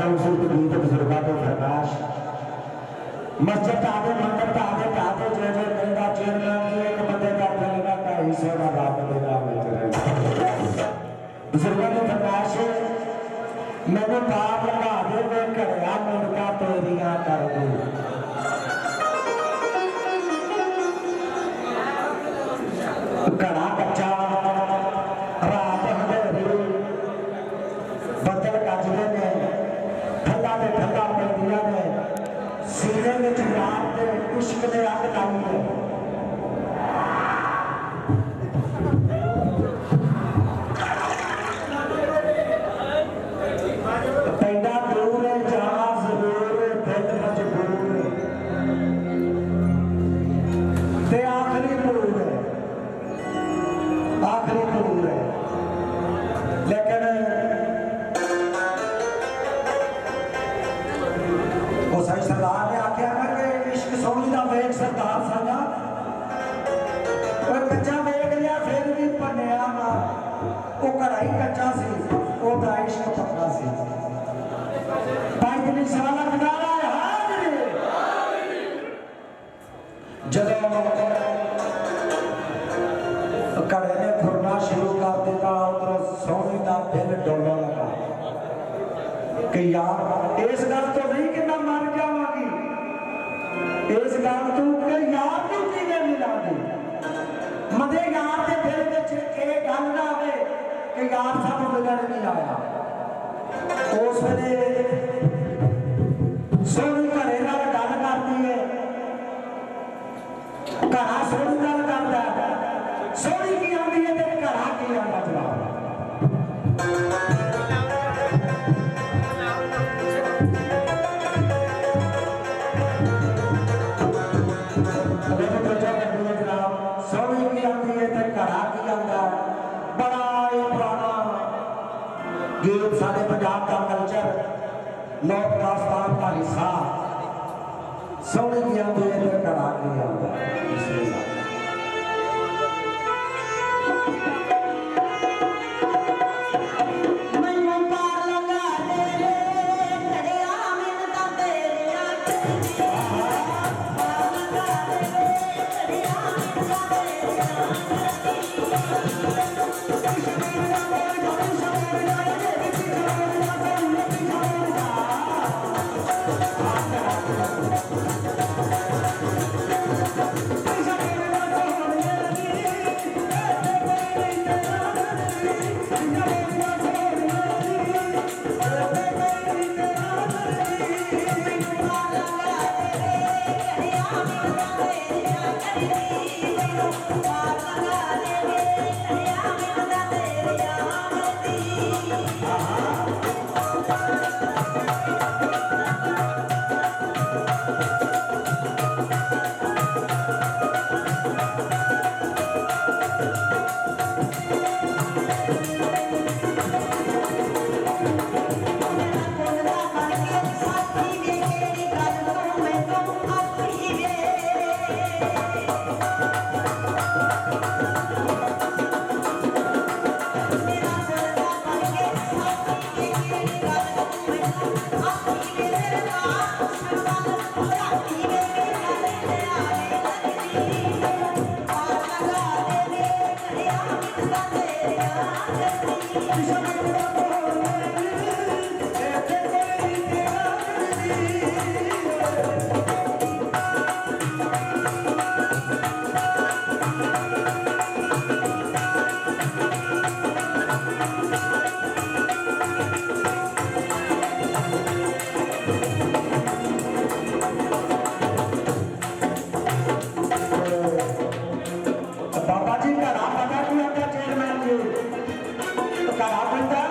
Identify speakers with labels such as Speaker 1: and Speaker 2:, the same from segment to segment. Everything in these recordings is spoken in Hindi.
Speaker 1: खूबसूरत गीत बुजुर्गों को प्रकाश मस्जिद आधे मंदिर का आधे आधे जय जय कहता चेयरमैन जी एक बंदे का खेलना का हिस्सा का बात देगा बुजुर्गों को प्रकाश मैंने पाप लगा दे मैं करया मुंडका तेरियां कर दे घड़ा कच्चा रात अंधेरी बदल गजदे ने ठंडा ते ठंडा पैंदियां ने सीने में प्यार ते इश्क ने अग लाई है पैदा दूर है जाना जरूर है दिल मजबूर है ते आखिरी दूर है लेकिन वो सही सरदार ने आख्या ना कि इश्क सोनी का वेग सरदार साजा कच्चा वेग लिया फिर भी भनिया ना वो घड़ा ही कच्चा सी ओदा इश्क पक्का सी भाई दिली सवाल किनारा है हाजिरी जदों घड़े ने खुरना शुरू कर दिता उधर सोनी का दिल डोलने लगा कि यार इस गल तो नहीं कि मैं मर जावांगी इस गल तो कि यार तू किवें मिला दी मदे यार के दिल विच ये गल ना आवे कि यार सानू मिलण नहीं आया उस वेले सोनी घरे नाल गल करदी है घड़ा सोनी नाल करदा सोनी की आंदी है ते घड़ा की आंदा जवाब सोनी की आंदी है ते घड़ा की आंदा बड़ा ही पुराना गीत साडे पंजाब का कल्चर लोक दास्तान का हिस्सा सोनी की आंदी है ते घड़ा की आंदा बाबा जी का राम पता नहीं आता चेयरमैन जी तो का राम बनता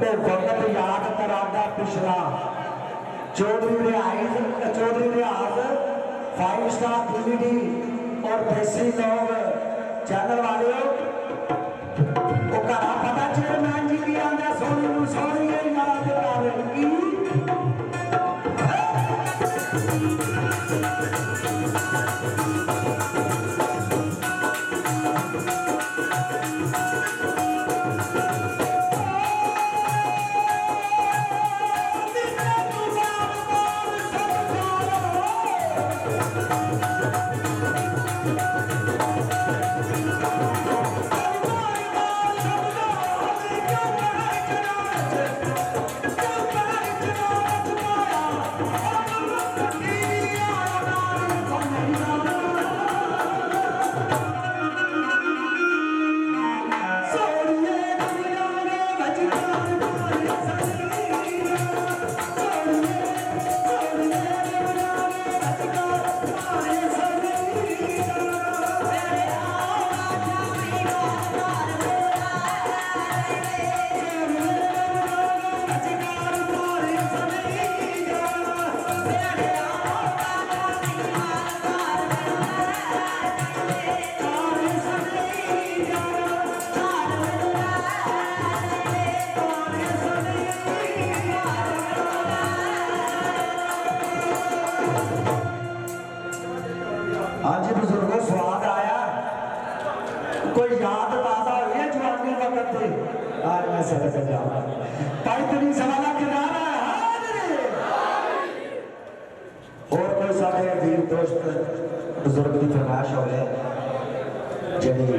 Speaker 1: वो वक्त याद करादा पिछला चौधरी रियाज 5 स्टार DVD और देसी लोग चैनल वाले वो घरा पता चेयरमैन जी की आंदा सोनी सोनी याद करेगी आज बुजुर्गों स्वाद आया कोई याद ताजा हुई है जवानी वक्त से आज मैं सड़क जाऊंगा पैतनी सवाला किनारा और कोई सारे वीर दोस्त बुजुर्ग की फरमाइश हो गए जड़ी